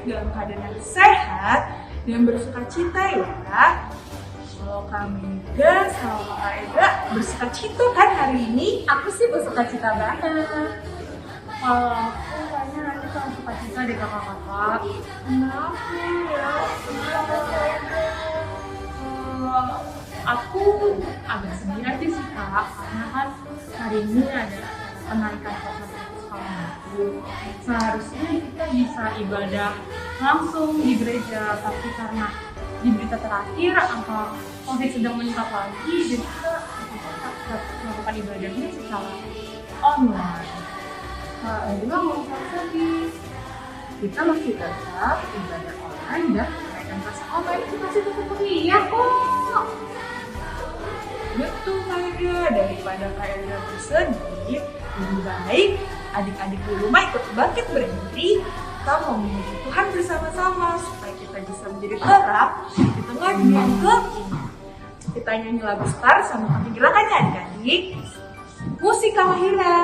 dalam keadaan yang sehat dan bersuka cita ya. Kalau Kak Mega sama Kak Ega bersuka cita kan hari ini? Aku sih bersuka cita banget. Kalau aku kayaknya nanti sama suka cita deh kakak-kakak. Kenapa ya? Aku agak sedih aja sih kak, karena kan hari ini ada kenaikan COVID sekolah aku. Seharusnya kita bisa ibadah langsung di gereja, tapi karena di berita terakhir angka COVID sedang meningkat lagi, jadi kita melakukan ibadahnya secara online. Nah, juga mau sedih. Kita masih tetap ibadah online dan merayakan Paskah online itu masih tetap meriah kok. Betul Kak Ega, daripada Kak Ega bersedih, lebih baik adik-adik di rumah ikut bangkit berdiri. Kita mau memuji Tuhan bersama-sama supaya kita bisa menjadi terap di tengah dunia yang gelap ini. Kita nyanyi lagu Star sama kami gerakannya adik-adik. Musik Kamahira.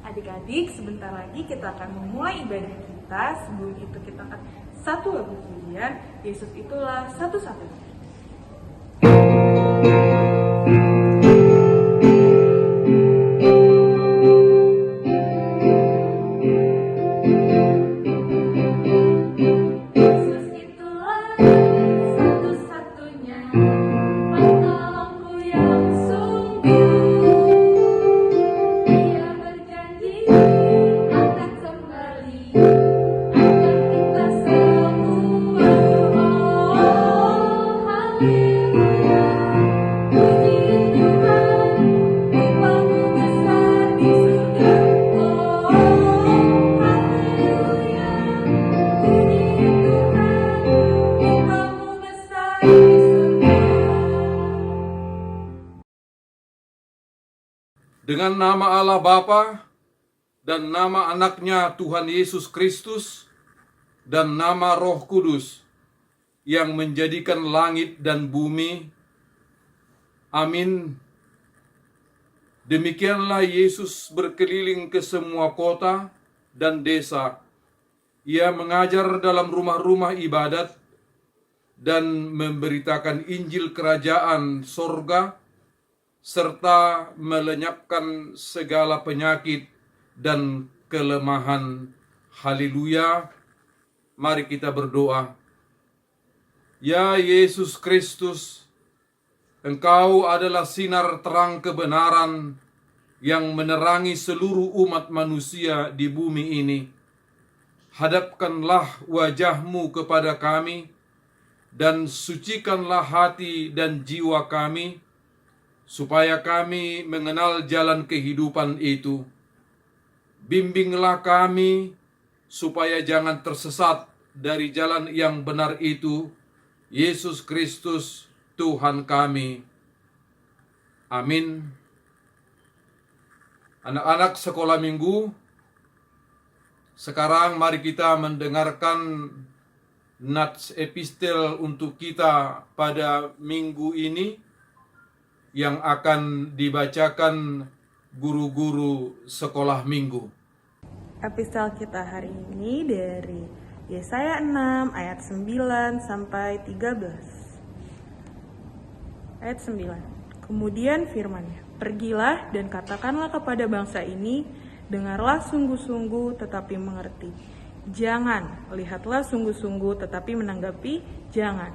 Adik-adik, sebentar lagi kita akan memulai ibadah kita. Sebelum itu kita akan satu lagu pujian, Yesus itulah satu-satunya. Dengan nama Allah Bapa dan nama anaknya Tuhan Yesus Kristus dan nama Roh Kudus yang menjadikan langit dan bumi. Amin. Demikianlah Yesus berkeliling ke semua kota dan desa. Ia mengajar dalam rumah-rumah ibadat dan memberitakan Injil Kerajaan Sorga, serta melenyapkan segala penyakit dan kelemahan. Haleluya. Mari kita berdoa. Ya Yesus Kristus, Engkau adalah sinar terang kebenaran yang menerangi seluruh umat manusia di bumi ini. Hadapkanlah wajah-Mu kepada kami dan sucikanlah hati dan jiwa kami, supaya kami mengenal jalan kehidupan itu. Bimbinglah kami supaya jangan tersesat dari jalan yang benar itu. Yesus Kristus Tuhan kami. Amin. Anak-anak sekolah minggu, sekarang mari kita mendengarkan nats epistel untuk kita pada minggu ini, yang akan dibacakan guru-guru sekolah minggu. Epistel kita hari ini dari Yesaya 6 ayat 9 sampai 13. Ayat 9. Kemudian firman-Nya, pergilah dan katakanlah kepada bangsa ini, dengarlah sungguh-sungguh tetapi mengerti. Jangan, lihatlah sungguh-sungguh tetapi menanggapi, jangan.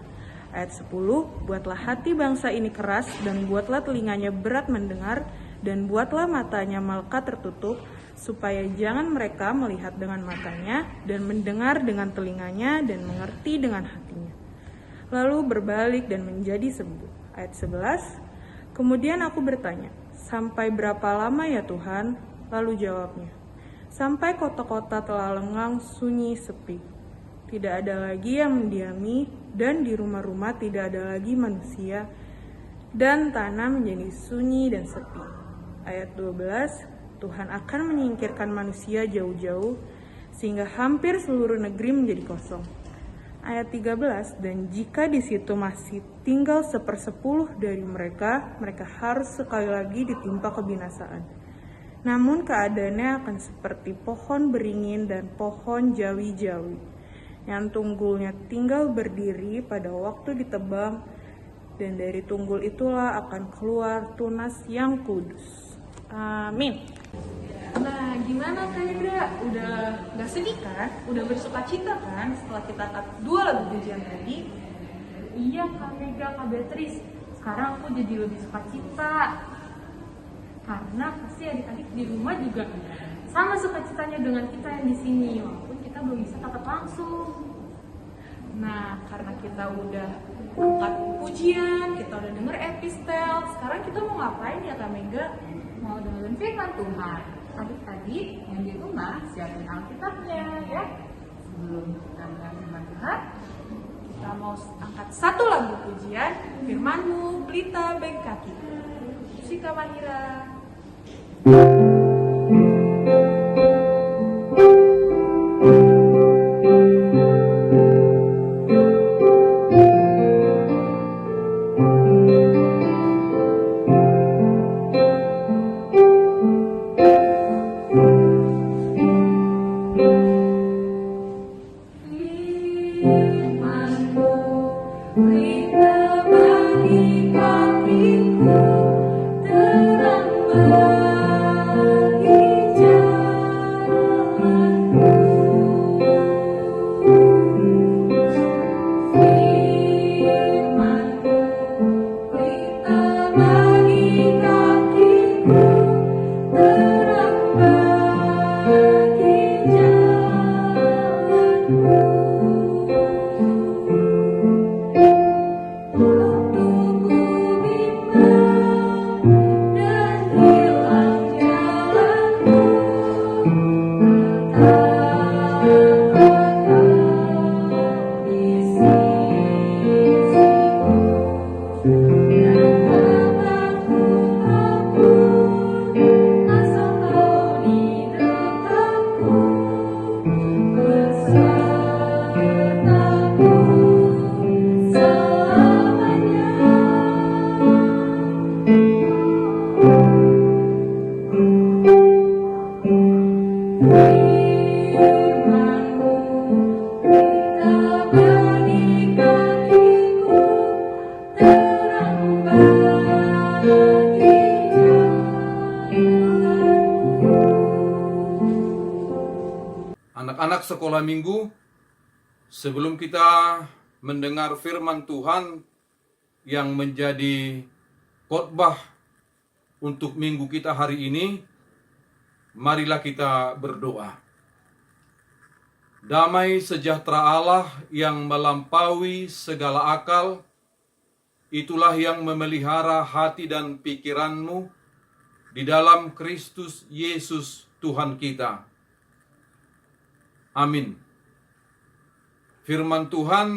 Ayat 10, buatlah hati bangsa ini keras dan buatlah telinganya berat mendengar dan buatlah matanya melekat tertutup, supaya jangan mereka melihat dengan matanya dan mendengar dengan telinganya dan mengerti dengan hatinya, lalu berbalik dan menjadi sembuh. Ayat 11, kemudian aku bertanya, sampai berapa lama ya Tuhan? Lalu jawabnya, sampai kota-kota telah lengang, sunyi, sepi. Tidak ada lagi yang mendiami, dan di rumah-rumah tidak ada lagi manusia, dan tanah menjadi sunyi dan sepi. Ayat 12, Tuhan akan menyingkirkan manusia jauh-jauh, sehingga hampir seluruh negeri menjadi kosong. Ayat 13, dan jika di situ masih tinggal 1/10 dari mereka, mereka harus sekali lagi ditimpa kebinasaan. Namun keadaannya akan seperti pohon beringin dan pohon jawi-jawi, yang tunggulnya tinggal berdiri pada waktu ditebang, dan dari tunggul itulah akan keluar tunas yang kudus. Amin. Nah, gimana Kak Hendra? Udah gak sedih kan? Udah bersuka cita kan setelah kita angkat 2 lagu pujian tadi? Iya Kak Mega, Kak Beatrice. Sekarang aku jadi lebih suka cita. Karena pasti adik-adik di rumah juga sama sukacitanya dengan kita yang di sini, walaupun kita belum bisa tatap langsung. Nah, karena kita udah angkat pujian, kita udah denger epistel, sekarang kita mau ngapain ya Kak Mega? Mau dengerin firman Tuhan. Adik-adik yang di rumah siapin Alkitabnya ya. Sebelum kita dengar firman Tuhan, Kita mau angkat 1 lagu pujian, Firman-Mu Pelita Baik Kaki. Musika Mahira. Anak-anak sekolah minggu, sebelum kita mendengar firman Tuhan yang menjadi khotbah untuk minggu kita hari ini, marilah kita berdoa. Damai sejahtera Allah yang melampaui segala akal, itulah yang memelihara hati dan pikiranmu di dalam Kristus Yesus Tuhan kita. Amin. Firman Tuhan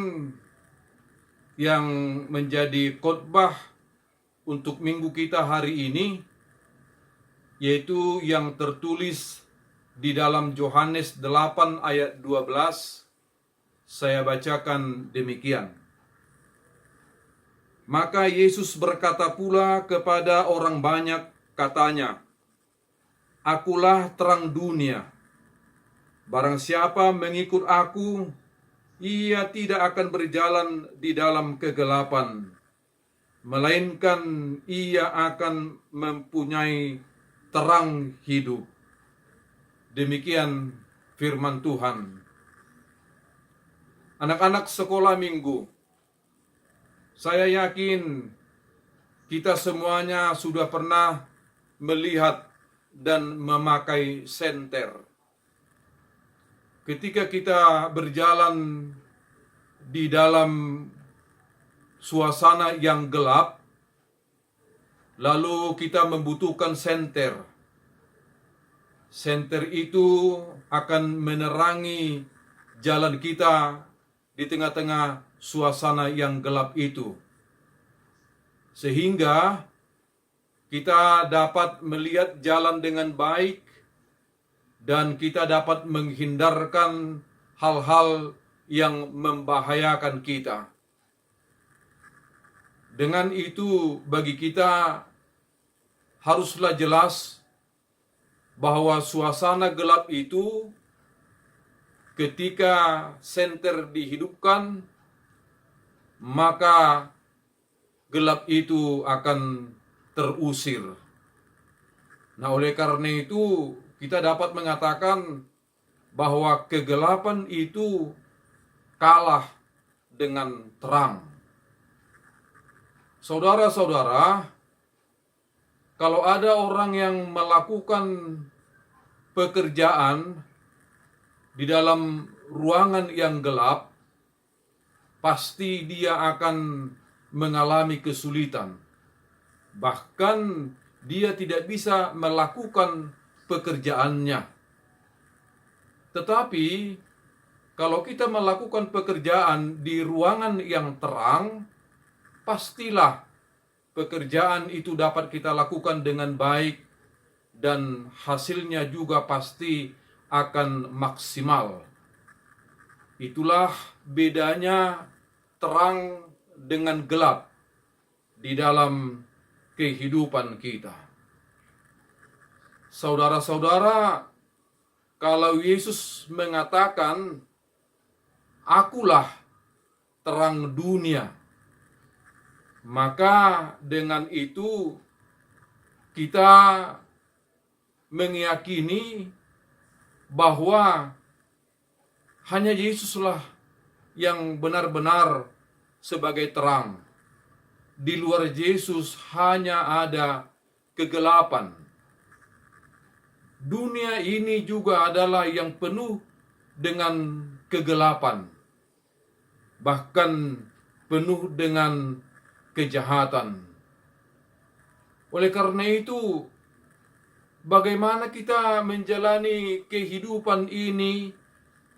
yang menjadi khotbah untuk minggu kita hari ini, yaitu yang tertulis di dalam Yohanes 8 ayat 12, saya bacakan demikian. Maka Yesus berkata pula kepada orang banyak, katanya, Akulah terang dunia. Barang siapa mengikut aku, ia tidak akan berjalan di dalam kegelapan, melainkan ia akan mempunyai terang hidup. Demikian firman Tuhan. Anak-anak sekolah minggu, saya yakin kita semuanya sudah pernah melihat dan memakai senter. Ketika kita berjalan di dalam suasana yang gelap, lalu kita membutuhkan senter. Senter itu akan menerangi jalan kita di tengah-tengah suasana yang gelap itu, sehingga kita dapat melihat jalan dengan baik dan kita dapat menghindarkan hal-hal yang membahayakan kita. Dengan itu, bagi kita haruslah jelas bahwa suasana gelap itu ketika senter dihidupkan, maka gelap itu akan terusir. Nah, oleh karena itu kita dapat mengatakan bahwa kegelapan itu kalah dengan terang. Saudara-saudara, kalau ada orang yang melakukan pekerjaan di dalam ruangan yang gelap, pasti dia akan mengalami kesulitan. Bahkan dia tidak bisa melakukan pekerjaannya. Tetapi kalau kita melakukan pekerjaan di ruangan yang terang, pastilah pekerjaan itu dapat kita lakukan dengan baik dan hasilnya juga pasti akan maksimal. Itulah bedanya terang dengan gelap di dalam kehidupan kita. Saudara-saudara, kalau Yesus mengatakan, "Akulah terang dunia," maka dengan itu kita meyakini bahwa hanya Yesuslah yang benar-benar sebagai terang. Di luar Yesus hanya ada kegelapan. Dunia ini juga adalah yang penuh dengan kegelapan, bahkan penuh dengan kejahatan. Oleh karena itu, bagaimana kita menjalani kehidupan ini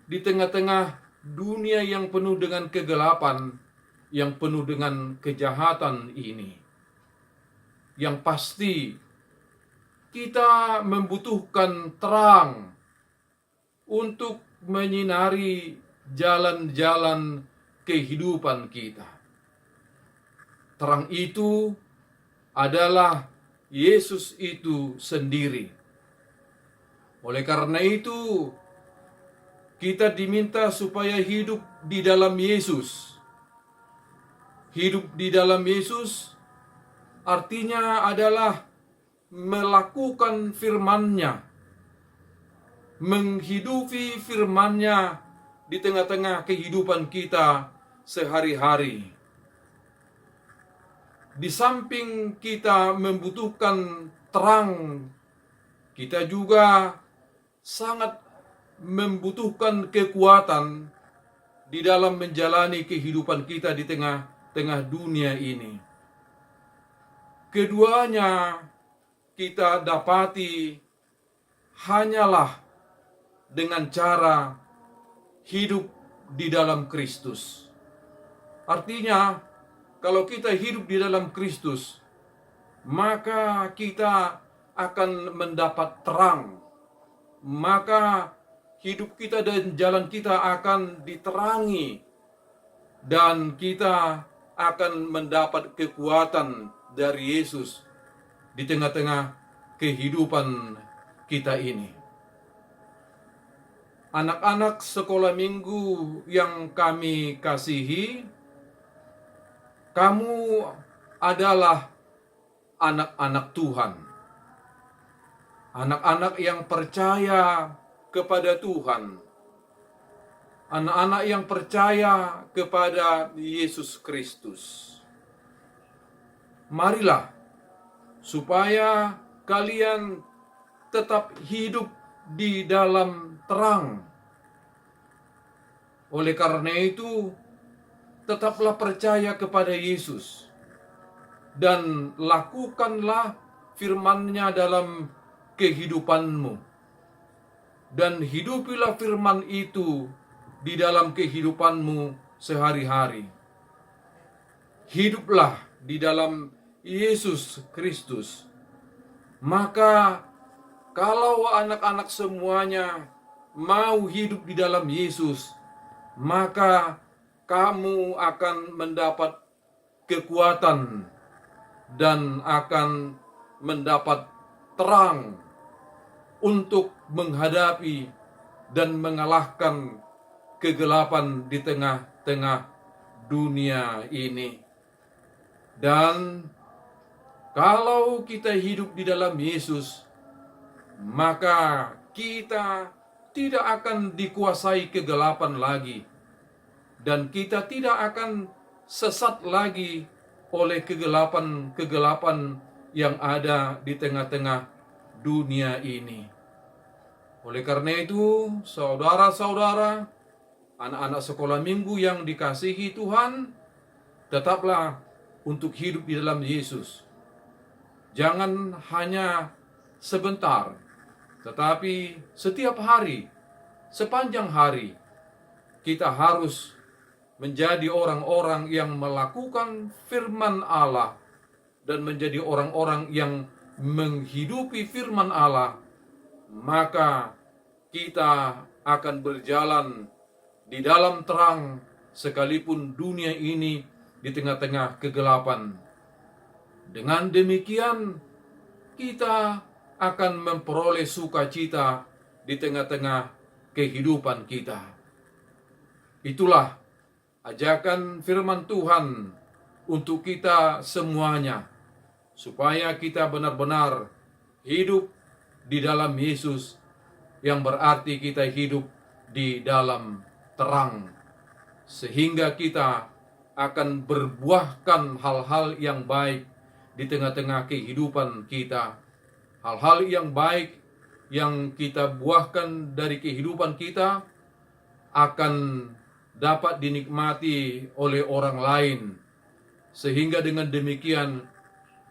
di tengah-tengah dunia yang penuh dengan kegelapan, yang penuh dengan kejahatan ini? Yang pasti, kita membutuhkan terang untuk menyinari jalan-jalan kehidupan kita. Terang itu adalah Yesus itu sendiri. Oleh karena itu, kita diminta supaya hidup di dalam Yesus. Hidup di dalam Yesus artinya adalah melakukan firman-Nya, menghidupi firman-Nya di tengah-tengah kehidupan kita sehari-hari. Di samping kita membutuhkan terang, kita juga sangat membutuhkan kekuatan di dalam menjalani kehidupan kita di tengah-tengah dunia ini. Keduanya kita dapati hanyalah dengan cara hidup di dalam Kristus. Artinya, kalau kita hidup di dalam Kristus, maka kita akan mendapat terang. Maka hidup kita dan jalan kita akan diterangi. Dan kita akan mendapat kekuatan dari Yesus di tengah-tengah kehidupan kita ini. Anak-anak sekolah minggu yang kami kasihi, kamu adalah anak-anak Tuhan. Anak-anak yang percaya kepada Tuhan. Anak-anak yang percaya kepada Yesus Kristus. Marilah, supaya kalian tetap hidup di dalam terang. Oleh karena itu, tetaplah percaya kepada Yesus dan lakukanlah firman-Nya dalam kehidupanmu. Dan hidupilah firman itu di dalam kehidupanmu sehari-hari. Hiduplah di dalam Yesus Kristus. Maka kalau anak-anak semuanya mau hidup di dalam Yesus, maka kamu akan mendapat kekuatan dan akan mendapat terang untuk menghadapi dan mengalahkan kegelapan di tengah-tengah dunia ini. Dan kalau kita hidup di dalam Yesus, maka kita tidak akan dikuasai kegelapan lagi, dan kita tidak akan sesat lagi oleh kegelapan-kegelapan yang ada di tengah-tengah dunia ini. Oleh karena itu, saudara-saudara, anak-anak sekolah minggu yang dikasihi Tuhan, tetaplah untuk hidup di dalam Yesus. Jangan hanya sebentar, tetapi setiap hari, sepanjang hari, kita harus menjadi orang-orang yang melakukan firman Allah dan menjadi orang-orang yang menghidupi firman Allah. Maka kita akan berjalan di dalam terang sekalipun dunia ini di tengah-tengah kegelapan. Dengan demikian, kita akan memperoleh sukacita di tengah-tengah kehidupan kita. Itulah ajakan firman Tuhan untuk kita semuanya, supaya kita benar-benar hidup di dalam Yesus, yang berarti kita hidup di dalam terang, sehingga kita akan berbuahkan hal-hal yang baik di tengah-tengah kehidupan kita. Hal-hal yang baik yang kita buahkan dari kehidupan kita akan dapat dinikmati oleh orang lain, sehingga dengan demikian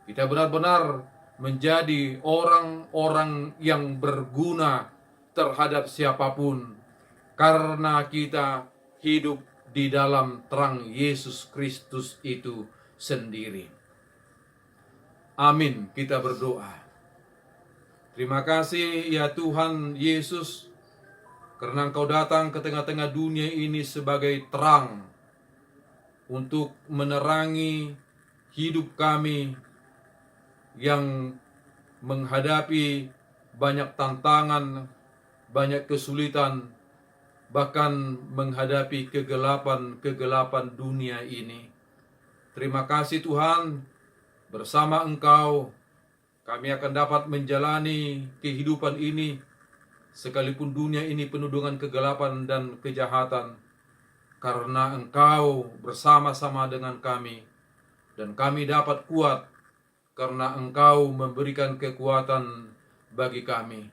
kita benar-benar menjadi orang-orang yang berguna terhadap siapapun, karena kita hidup di dalam terang Yesus Kristus itu sendiri. Amin. Kita berdoa. Terima kasih ya Tuhan Yesus, karena Engkau datang ke tengah-tengah dunia ini sebagai terang untuk menerangi hidup kami yang menghadapi banyak tantangan, banyak kesulitan, bahkan menghadapi kegelapan-kegelapan dunia ini. Terima kasih Tuhan, bersama Engkau kami akan dapat menjalani kehidupan ini, sekalipun dunia ini penuh dengan kegelapan dan kejahatan, karena Engkau bersama-sama dengan kami, dan kami dapat kuat karena Engkau memberikan kekuatan bagi kami.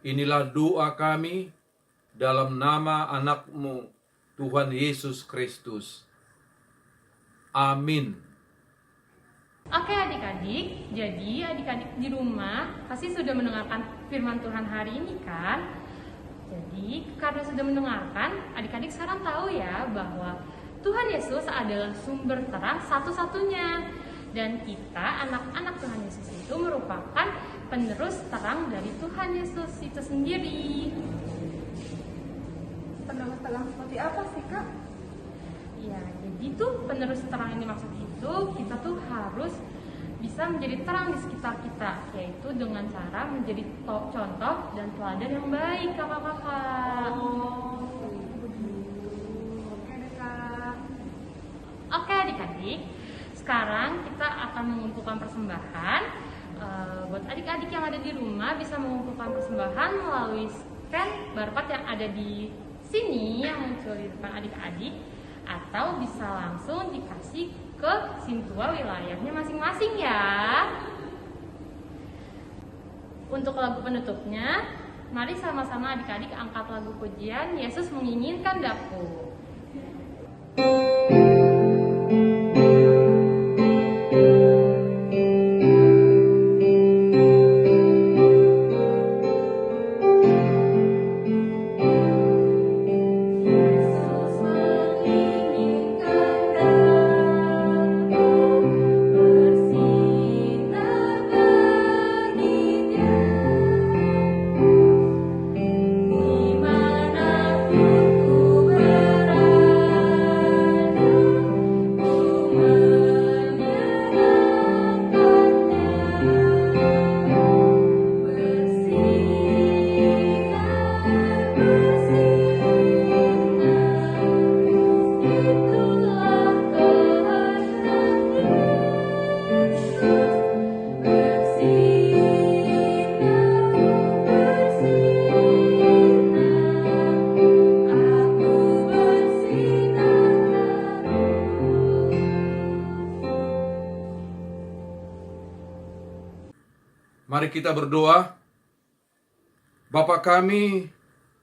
Inilah doa kami dalam nama anak-Mu, Tuhan Yesus Kristus. Amin. Oke adik-adik, jadi adik-adik di rumah pasti sudah mendengarkan firman Tuhan hari ini kan? Jadi karena sudah mendengarkan, adik-adik sekarang tahu ya bahwa Tuhan Yesus adalah sumber terang satu-satunya. Dan kita anak-anak Tuhan Yesus itu merupakan penerus terang dari Tuhan Yesus itu sendiri. Penerus terang seperti apa sih Kak? Ya, jadi tuh penerus terang ini maksud itu kita tuh harus bisa menjadi terang di sekitar kita, yaitu dengan cara menjadi contoh dan teladan yang baik kakak-kakak. Oke deh Kak. Oke adik-adik, sekarang kita akan mengumpulkan persembahan. Buat adik-adik yang ada di rumah bisa mengumpulkan persembahan melalui pen barcode yang ada di sini yang muncul di depan adik-adik, atau bisa langsung dikasih ke Sintua wilayahnya masing-masing ya. Untuk lagu penutupnya, mari sama-sama adik-adik angkat lagu pujian Yesus Menginginkan Daku. Mari kita berdoa. Bapa kami,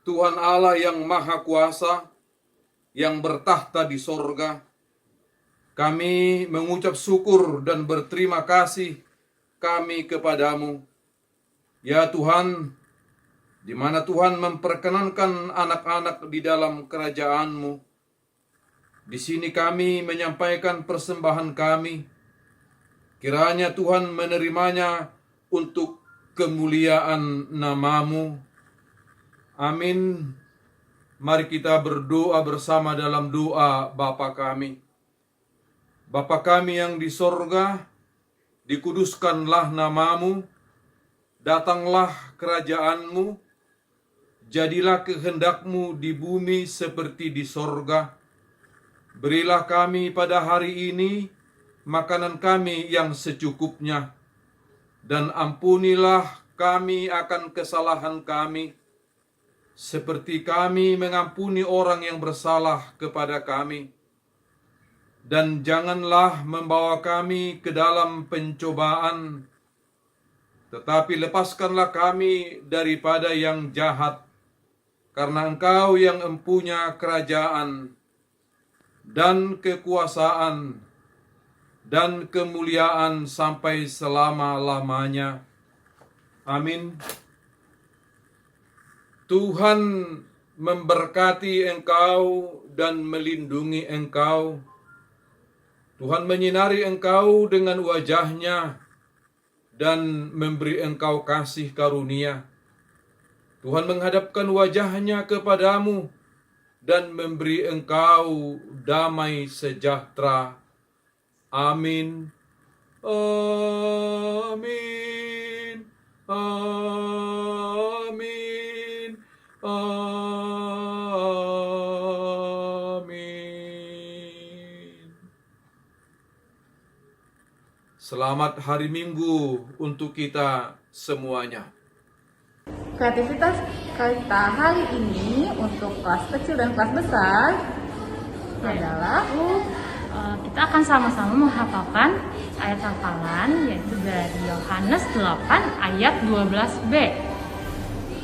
Tuhan Allah yang Maha Kuasa, yang bertahta di sorga, kami mengucap syukur dan berterima kasih kami kepadamu. Ya Tuhan, di mana Tuhan memperkenankan anak-anak di dalam kerajaan-Mu. Di sini kami menyampaikan persembahan kami. Kiranya Tuhan menerimanya untuk kemuliaan nama-Mu. Amin. Mari kita berdoa bersama dalam doa Bapa kami. Bapa kami yang di sorga, dikuduskanlah nama-Mu, datanglah kerajaan-Mu, jadilah kehendak-Mu di bumi seperti di sorga. Berilah kami pada hari ini makanan kami yang secukupnya, dan ampunilah kami akan kesalahan kami, seperti kami mengampuni orang yang bersalah kepada kami. Dan janganlah membawa kami ke dalam pencobaan, tetapi lepaskanlah kami daripada yang jahat, karena Engkau yang empunya kerajaan, dan kekuasaan, dan kemuliaan sampai selama-lamanya. Amin. Tuhan memberkati engkau dan melindungi engkau. Tuhan menyinari engkau dengan wajah-Nya dan memberi engkau kasih karunia. Tuhan menghadapkan wajah-Nya kepadamu dan memberi engkau damai sejahtera. Amin. Amin. Amin. Amin. Selamat hari Minggu untuk kita semuanya. Kreativitas kita hari ini untuk kelas kecil dan kelas besar adalah kita akan sama-sama menghafalkan ayat hafalan, yaitu dari Yohanes 8 ayat 12b.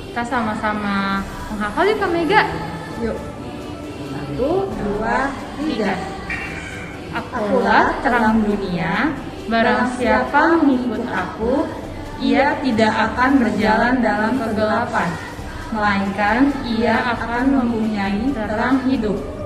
Kita sama-sama menghafal yuk Kak Mega. yuk 1, 2, 3. Akulah terang dunia, barang siapa mengikut aku, ia tidak akan berjalan dalam kegelapan, melainkan ia akan mempunyai terang hidup.